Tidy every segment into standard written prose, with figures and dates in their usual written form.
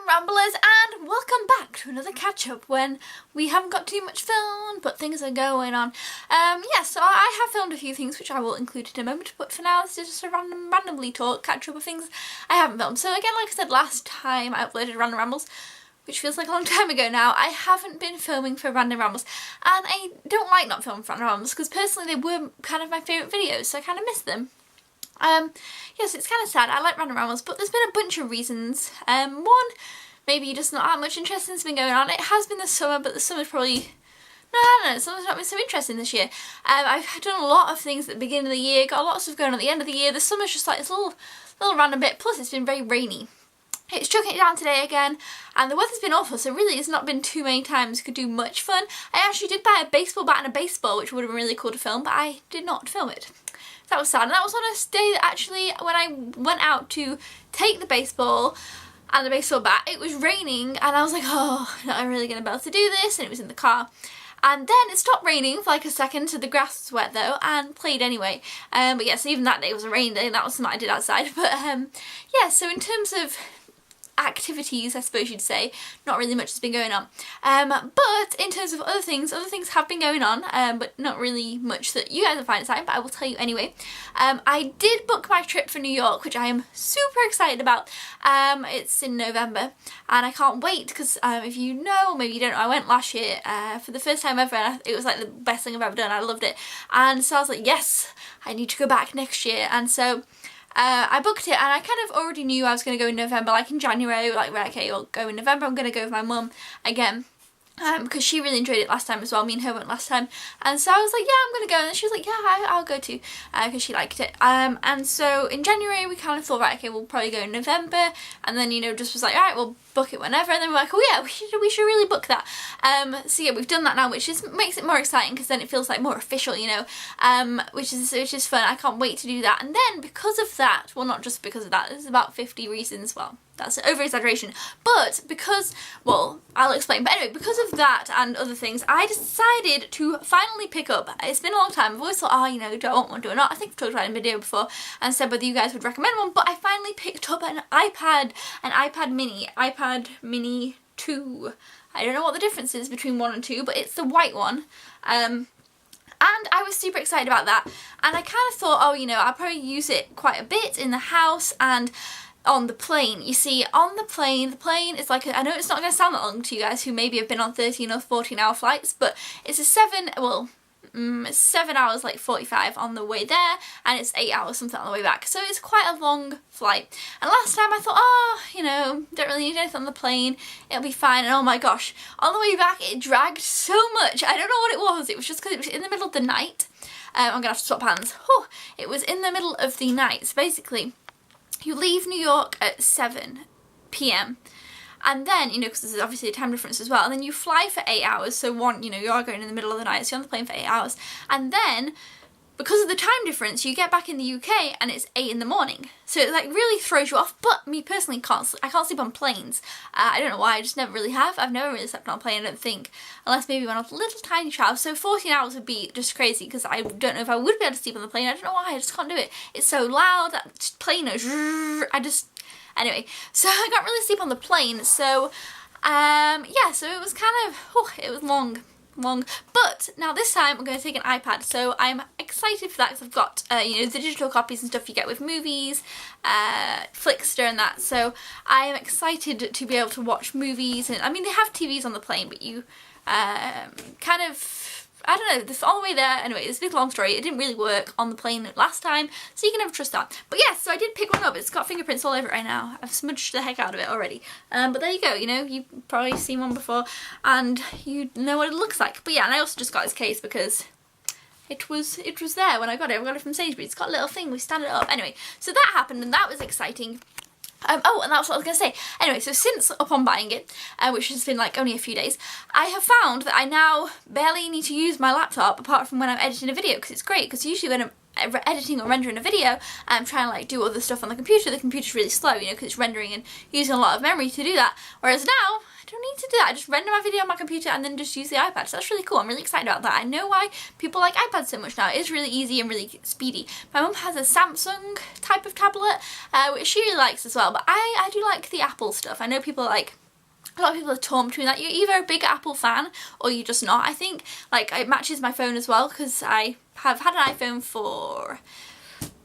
Ramblers, and welcome back to another catch-up when we haven't got too much filmed but things are going on. So I have filmed a few things which I will include in a moment, but for now this is just a randomly talk catch-up of things I haven't filmed. So again, like I said last time I uploaded Random Rambles, which feels like a long time ago now, I haven't been filming for Random Rambles, and I don't like not filming for Random Rambles because personally they were kind of my favourite videos, so I kind of miss them. Yes, it's kind of sad. I like Random Rambles, but there's been a bunch of reasons. One, maybe just not that much interesting's been going on. It has been the summer, but the summer's probably... No, I don't know, summer's not been so interesting this year. I've done a lot of things at the beginning of the year, got a lot of stuff going on at the end of the year. The summer's just like this little random bit, plus it's been very rainy. It's chucking it down today again, and the weather's been awful, so really it's not been too many times you could do much fun. I actually did buy a baseball bat and a baseball, which would have been really cool to film, but I did not film it. That was sad, and that was on a day that actually, when I went out to take the baseball and the baseball bat, it was raining, and I was like, oh, not really going to be able to do this, and it was in the car. And then it stopped raining for like a second, so the grass was wet though, and played anyway. But yeah, so even that day was a rain day, and that was something I did outside. But yeah, so in terms of activities, I suppose you'd say, not really much has been going on. But in terms of other things have been going on, but not really much that you guys will find exciting, but I will tell you anyway. I did book my trip for New York, which I am super excited about. It's in November, and I can't wait, because if you know, maybe you don't know, I went last year for the first time ever, and it was like the best thing I've ever done. I loved it, and so I was like, yes, I need to go back next year, and so I booked it, and I kind of already knew I was going to go in November, like in January, like, right, okay, I'll go in November, I'm going to go with my mum again, because she really enjoyed it last time as well. Me and her went last time, and so I was like, yeah, I'm going to go, and she was like, yeah, I'll go too, because she liked it. And so in January we kind of thought, right, okay, we'll probably go in November, and then, you know, just was like, alright, we'll book it whenever, and then we're like, oh yeah, we should really book that. So yeah, we've done that now, which makes it more exciting, because then it feels like more official, you know, which is fun. I can't wait to do that. And then because of that, well, not just because of that, there's about 50 reasons, well, that's an over-exaggeration, but because, well, I'll explain, but anyway, because of that and other things, I decided to finally pick up, it's been a long time, I've always thought, oh, you know, do I want one, do I not? I think I've talked about it in a video before, and said whether you guys would recommend one, but I finally picked up an iPad Mini 2. I don't know what the difference is between 1 and 2, but it's the white one. And I was super excited about that, and I kind of thought, oh, you know, I'll probably use it quite a bit in the house and on the plane. You see, on the plane is like, I know it's not going to sound that long to you guys who maybe have been on 13 or 14 hour flights, but it's a 7 hours, like 45 on the way there, and it's 8 hours something on the way back, so it's quite a long flight. And last time I thought, oh, you know, don't really need anything on the plane, it'll be fine, and oh my gosh, on the way back it dragged so much. I don't know what it was just because it was in the middle of the night. I'm gonna have to swap hands. It was in the middle of the night, so basically you leave New York at 7 p.m. and then, you know, because there's obviously a time difference as well, and then you fly for 8 hours, so one, you know, you are going in the middle of the night, so you're on the plane for 8 hours, and then, because of the time difference, you get back in the UK and it's 8 in the morning, so it like really throws you off. But me personally, I can't sleep on planes. I don't know why, I just never really have. I've never really slept on a plane, I don't think, unless maybe when I was a little tiny child, so 14 hours would be just crazy, because I don't know if I would be able to sleep on the plane. I don't know why, I just can't do it. It's so loud, that plane noise, anyway, so I can't really sleep on the plane, so yeah, so it was kind of, it was long, but now this time I'm going to take an iPad, so I'm excited for that, because I've got, you know, the digital copies and stuff you get with movies, Flickster and that, so I am excited to be able to watch movies, and I mean, they have TVs on the plane, but you kind of, I don't know, this all the way there. Anyway, it's a big long story. It didn't really work on the plane last time, so you can never trust that. But yes, so I did pick one up. It's got fingerprints all over it right now. I've smudged the heck out of it already. But there you go, you know, you've probably seen one before, and you know what it looks like. But yeah, and I also just got this case because it was there when I got it. I got it from Sainsbury's. It's got a little thing, we stand it up. Anyway, so that happened, and that was exciting. Oh, and that's what I was going to say. Anyway, so since upon buying it, which has been like only a few days, I have found that I now barely need to use my laptop apart from when I'm editing a video, because it's great, because usually when I'm editing or rendering a video and I'm trying to like do other stuff on the computer's really slow, you know, because it's rendering and using a lot of memory to do that. Whereas now, I don't need to do that. I just render my video on my computer and then just use the iPad. So that's really cool. I'm really excited about that. I know why people like iPads so much now. It is really easy and really speedy. My mum has a Samsung type of tablet, which she really likes as well. But I do like the Apple stuff. I know people like, a lot of people are torn between that. You're either a big Apple fan or you're just not. I think like it matches my phone as well because I have had an iPhone for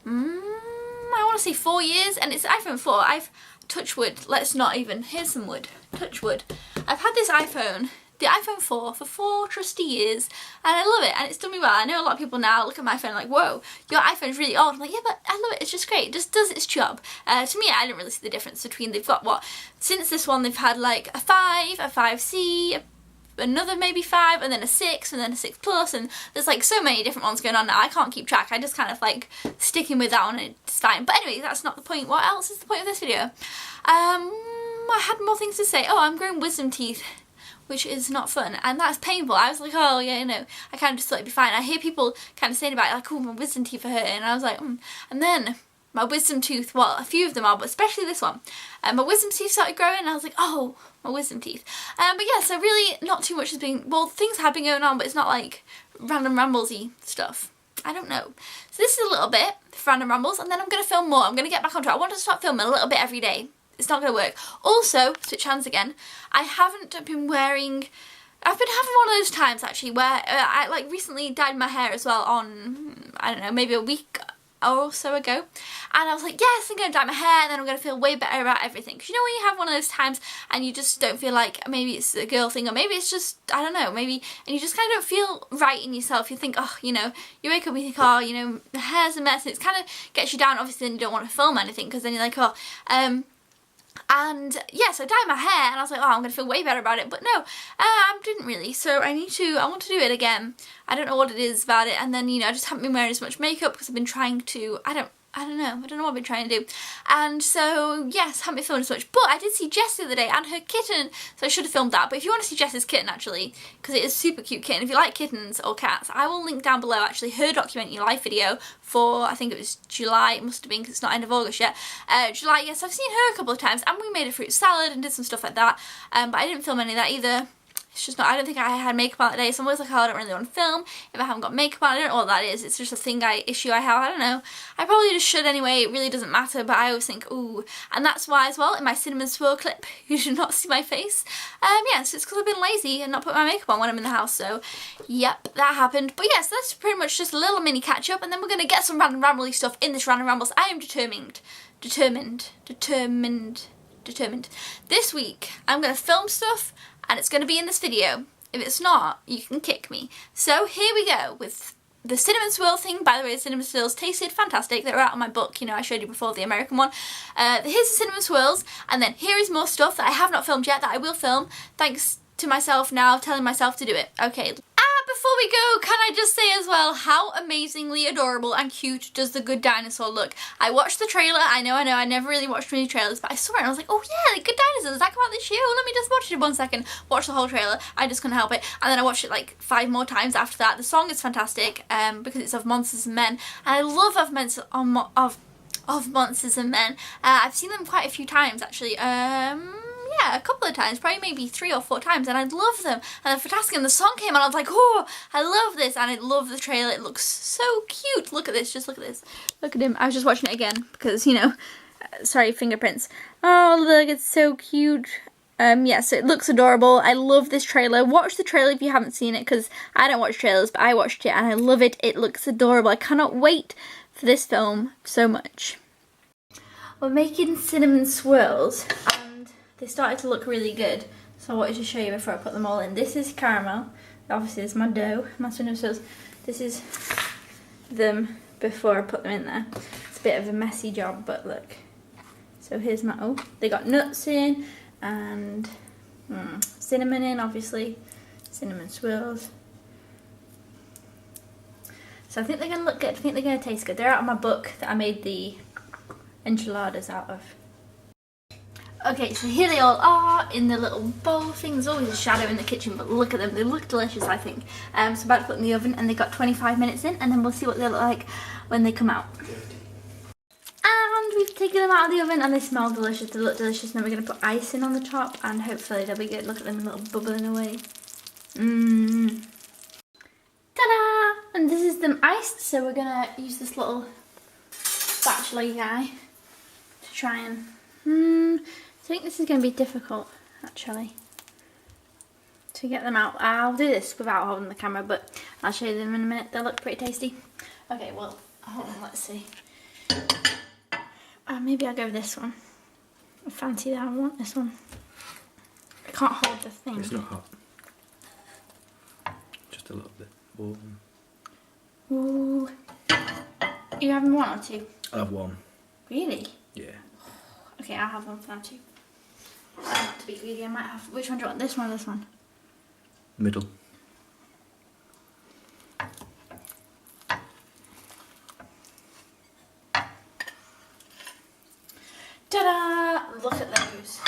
I want to say 4 years, and it's iPhone 4. I've touch wood. Let's not even. Here's some wood. Touch wood. I've had this iPhone, the iPhone 4, for 4 trusty years, and I love it, and it's done me well. I know a lot of people now look at my phone like, whoa, your iPhone's really old. I'm like, yeah, but I love it. It's just great. It just does its job. To me, I didn't really see the difference between, they've got what, since this one, they've had like a 5, a 5C, another maybe 5, and then a 6, and then a 6 Plus, and there's like so many different ones going on now. I can't keep track. I just kind of like sticking with that one and it's fine. But anyway, that's not the point. What else is the point of this video? I had more things to say. Oh, I'm growing wisdom teeth, which is not fun, and that's painful. I was like, oh yeah, you know, I kind of just thought it'd be fine. I hear people kind of saying about it, like, oh, my wisdom teeth are hurting, and I was like, and then my wisdom tooth, well, a few of them are, but especially this one, my wisdom teeth started growing, and I was like, oh, my wisdom teeth. But yeah, so really not too much has been, well, things have been going on, but it's not like random ramblesy stuff. I don't know. So this is a little bit for random rambles, and then I'm going to film more. I'm going to get back on track. I want to start filming a little bit every day. It's not going to work. Also, switch hands again, I haven't been wearing, I've been having one of those times actually where I like recently dyed my hair as well on, I don't know, maybe a week or so ago, and I was like, yes, I'm going to dye my hair and then I'm going to feel way better about everything. Because you know when you have one of those times and you just don't feel like, maybe it's a girl thing or maybe it's just, I don't know, maybe, and you just kind of don't feel right in yourself. You think, oh, you know, you wake up and you think, oh, you know, the hair's a mess, and it kind of gets you down. Obviously then you don't want to film anything because then you're like, oh, and yeah, so I dyed my hair and I was like, oh, I'm going to feel way better about it. But no, I didn't really. So I want to do it again. I don't know what it is about it. And then, you know, I just haven't been wearing as much makeup because I've been trying to, I don't know. I don't know what I've been trying to do. And so, yes, haven't been filming as much. But I did see Jess the other day and her kitten, so I should have filmed that. But if you want to see Jess's kitten, actually, because it is a super cute kitten, if you like kittens or cats, I will link down below, actually, her documentary live video for, I think it was July, it must have been, because it's not end of August yet. July, yes, I've seen her a couple of times, and we made a fruit salad and did some stuff like that. But I didn't film any of that either. It's just not, I don't think I had makeup on that day, so I'm always like, oh, I don't really want to film if I haven't got makeup on. I don't know what that is. It's just a issue I have. I don't know. I probably just should anyway. It really doesn't matter, but I always think, ooh. And that's why as well, in my cinnamon swirl clip, you should not see my face. Yeah, so it's because I've been lazy and not put my makeup on when I'm in the house, so yep, that happened. But yes, that's pretty much just a little mini catch up, and then we're going to get some random rambly stuff in this Random Rambles. I am determined. This week, I'm going to film stuff, and it's going to be in this video. If it's not, you can kick me. So here we go with the cinnamon swirl thing. By the way, the cinnamon swirls tasted fantastic. They were out of my book, you know, I showed you before, the American one. Here's the cinnamon swirls, and then here is more stuff that I have not filmed yet that I will film, thanks to myself now telling myself to do it. Okay. Before we go, can I just say as well, how amazingly adorable and cute does The Good Dinosaur look? I watched the trailer, I know, I never really watched many trailers, but I saw it and I was like, oh yeah, The Good Dinosaur, does that come out this year? Well, let me just watch it 1 second. Watch the whole trailer, I just couldn't help it. And then I watched it like 5 more times after that. The song is fantastic, because it's of Monsters and Men, and I love of Monsters and Men. I've seen them quite a few times actually. Yeah, a couple of times, probably maybe 3 or 4 times, and I love them, and they're fantastic, and the song came on, I was like, oh, I love this, and I love the trailer. It looks so cute. Look at this, just look at this. Look at him. I was just watching it again, because, you know, sorry, fingerprints. Oh, look, it's so cute. Yeah, so it looks adorable. I love this trailer. Watch the trailer if you haven't seen it, because I don't watch trailers, but I watched it, and I love it. It looks adorable. I cannot wait for this film so much. We're making cinnamon swirls. They started to look really good, so I wanted to show you before I put them all in. This is caramel. Obviously, it's my dough, my cinnamon swirls. This is them before I put them in there. It's a bit of a messy job, but look. So here's my, oh, they got nuts in and cinnamon in, obviously. Cinnamon swirls. So I think they're going to look good. I think they're going to taste good. They're out of my book that I made the enchiladas out of. Okay, so here they all are in the little bowl thing. There's always a shadow in the kitchen, but look at them. They look delicious, I think. So about to put them in the oven, and they got 25 minutes in, and then we'll see what they look like when they come out. And we've taken them out of the oven, and they smell delicious. They look delicious. Now we're going to put ice in on the top, and hopefully they'll be good. Look at them, little bubbling away. Mmm. Ta-da! And this is them iced, so we're going to use this little spatula guy to try and... I think this is going to be difficult, actually, to get them out. I'll do this without holding the camera, but I'll show you them in a minute. They look pretty tasty. Okay, well, hold on, let's see. Maybe I'll go with this one. I fancy that. I want this one. I can't hold the thing. It's not hot. Just a little bit warm. Ooh. Are you having one or two? I'll have one. Really? Yeah. Okay, I'll have one for now too. To be greedy, I might have. Which one do you want? This one or this one? Middle. Ta-da! Look at those.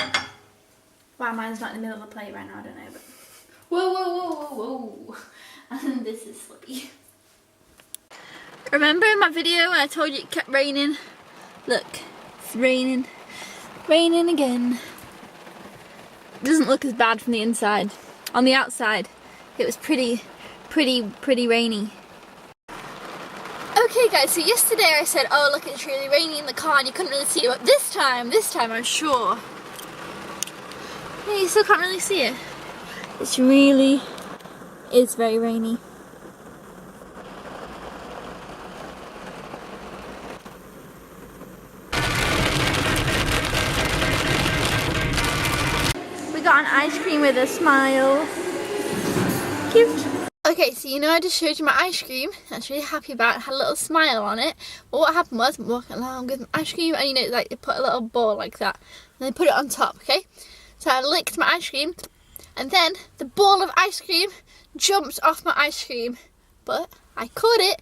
Wow, mine's not in the middle of the plate right now, I don't know, but... Whoa, whoa, whoa, whoa, whoa. And this is slippy. Remember in my video when I told you it kept raining? Look, it's raining. Raining again. It doesn't look as bad from the inside. On the outside, it was pretty rainy. Okay guys, so yesterday I said, oh look, it's really rainy in the car and you couldn't really see it, but this time I'm sure. Yeah, you still can't really see it. It's really is very rainy. We got an ice cream with a smile. Cute. Okay, so you know I just showed you my ice cream. I was really happy about it. Had a little smile on it. But what happened was I'm walking along with my ice cream and you know, like they put a little ball like that. And they put it on top, okay? So I licked my ice cream and then the ball of ice cream jumped off my ice cream. But I caught it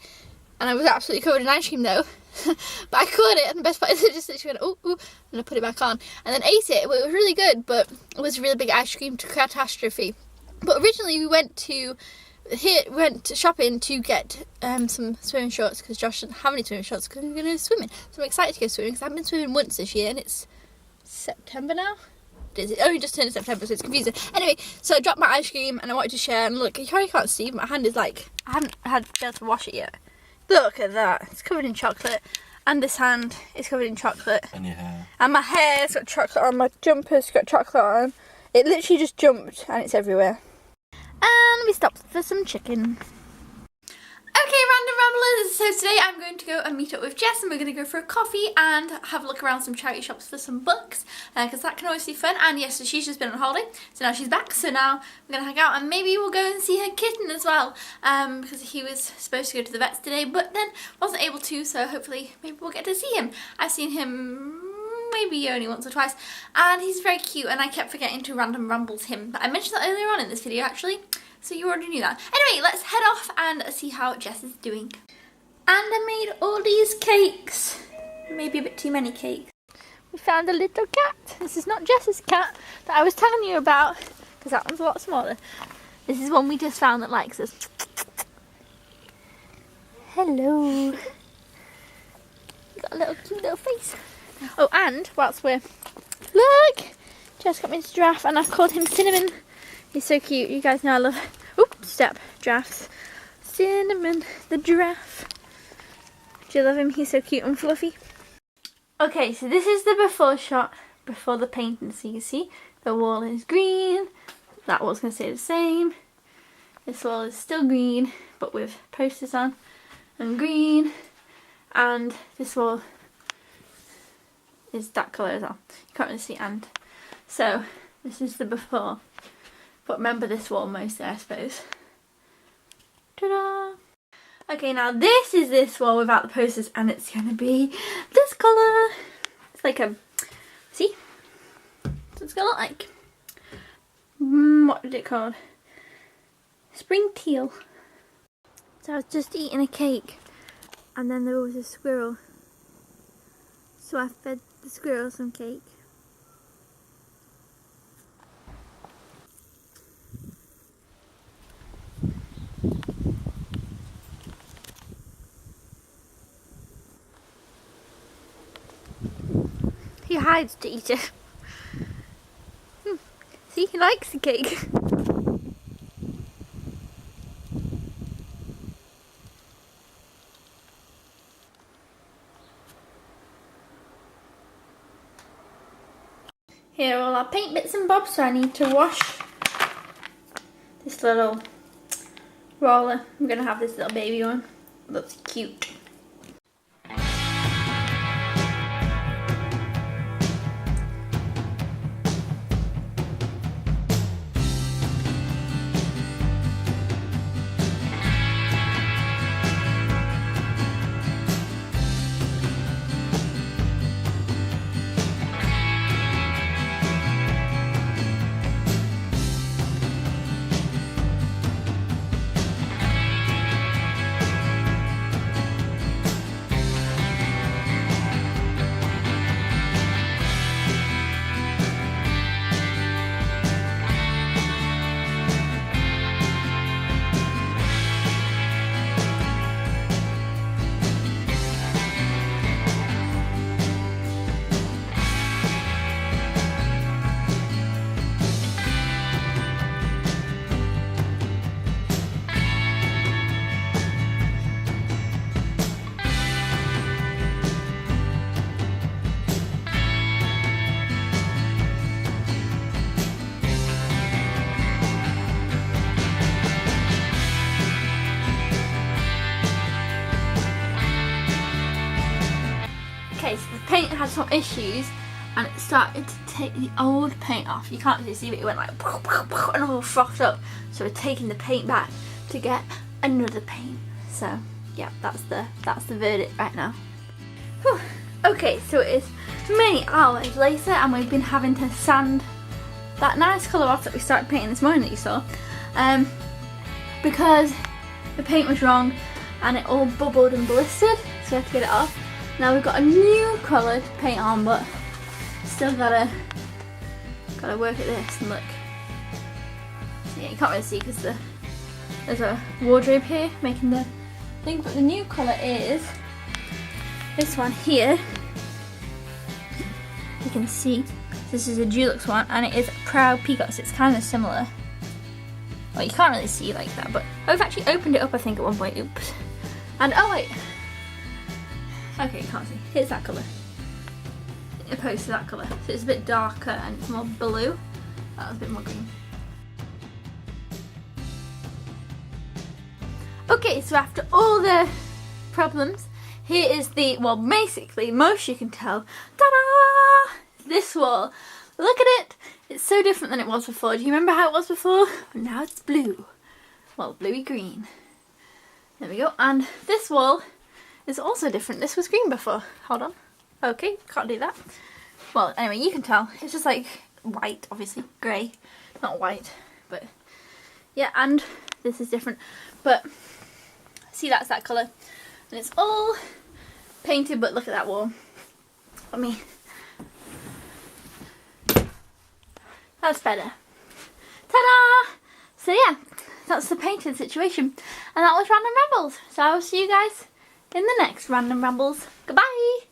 and I was absolutely covered in ice cream though. But I caught it and the best part is I just literally went, ooh, and I put it back on. And then ate it. Well, it was really good, but it was a really big ice cream catastrophe. But originally we went shopping to get some swimming shorts because Josh doesn't have any swimming shorts because we're going to go swimming. So I'm excited to go swimming because I haven't been swimming once this year and it's September now. It only just turned September, so it's confusing. Anyway, so I dropped my ice cream and I wanted to share, and look, you probably can't see, but my hand is like, I haven't had been able to wash it yet. Look at that, it's covered in chocolate, and this hand is covered in chocolate. And your hair. And my hair's got chocolate on, my jumper's got chocolate on. It literally just jumped and it's everywhere. And we stopped for some chicken. Okay, random ramblers, so today I'm going to go and meet up with Jess and we're going to go for a coffee and have a look around some charity shops for some books because that can always be fun. And yes, so she's just been on holiday, so now she's back, so now we're going to hang out and maybe we'll go and see her kitten as well because he was supposed to go to the vets today but then wasn't able to, so hopefully maybe we'll get to see him. I've seen him maybe only once or twice and he's very cute and I kept forgetting to random rambles him, but I mentioned that earlier on in this video actually. So you already knew that. Anyway, let's head off and see how Jess is doing. And I made all these cakes. Maybe a bit too many cakes. We found a little cat. This is not Jess's cat that I was telling you about, because that one's a lot smaller. This is one we just found that likes us. Hello. You got a little cute little face. Oh, and whilst we're... Look! Jess got me this giraffe and I've called him Cinnamon. He's so cute. You guys know I love, giraffes. Cinnamon, the giraffe. Do you love him? He's so cute and fluffy. Okay, so this is the before shot, before the painting. So you can see the wall is green. That wall's going to stay the same. This wall is still green, but with posters on and green. And this wall is that colour as well. You can't really see and. So this is the before. But remember this wall mostly, I suppose. Ta-da! Okay, now this is this wall without the posters, and it's going to be this colour. It's like a... See? That's what it's going to look like. What is it called? Spring teal. So I was just eating a cake, and then there was a squirrel. So I fed the squirrel some cake. He hides to eat it. See, he likes the cake. Here are all our paint bits and bobs, so I need to wash this little roller. I'm going to have this little baby one. Looks cute. Okay, so the paint had some issues and it started to take the old paint off. You can't really see, but it went like and all frothed up. So we're taking the paint back to get another paint. So yeah, that's the verdict right now. Whew. Okay, so it is many hours later and we've been having to sand that nice colour off that we started painting this morning that you saw, because the paint was wrong and it all bubbled and blistered, so we have to get it off. Now we've got a new colour to paint on, but still gotta work at this and look. So yeah, you can't really see because there's a wardrobe here making the thing, but the new colour is this one here. You can see this is a Dulux one and it is Proud Peacock, so it's kind of similar. Well, you can't really see like that, but I've actually opened it up I think at one point. Oops. And oh wait. Okay, you can't see. Here's that colour. Opposed to that colour. So it's a bit darker and it's more blue. That was a bit more green. Okay, so after all the problems, here is the, well, basically, most you can tell. Ta-da! This wall. Look at it. It's so different than it was before. Do you remember how it was before? Now it's blue. Well, bluey green. There we go. And this wall is also different. This was green before. Hold on. Okay, can't do that. Well, anyway, you can tell. It's just like white, obviously. Grey. Not white. But yeah, and this is different. But see, that's that colour. And it's all painted, but look at that wall. Let me. That's better. Ta-da! So yeah, that's the painted situation. And that was Random Rambles. So I will see you guys in the next Random Rambles. Goodbye!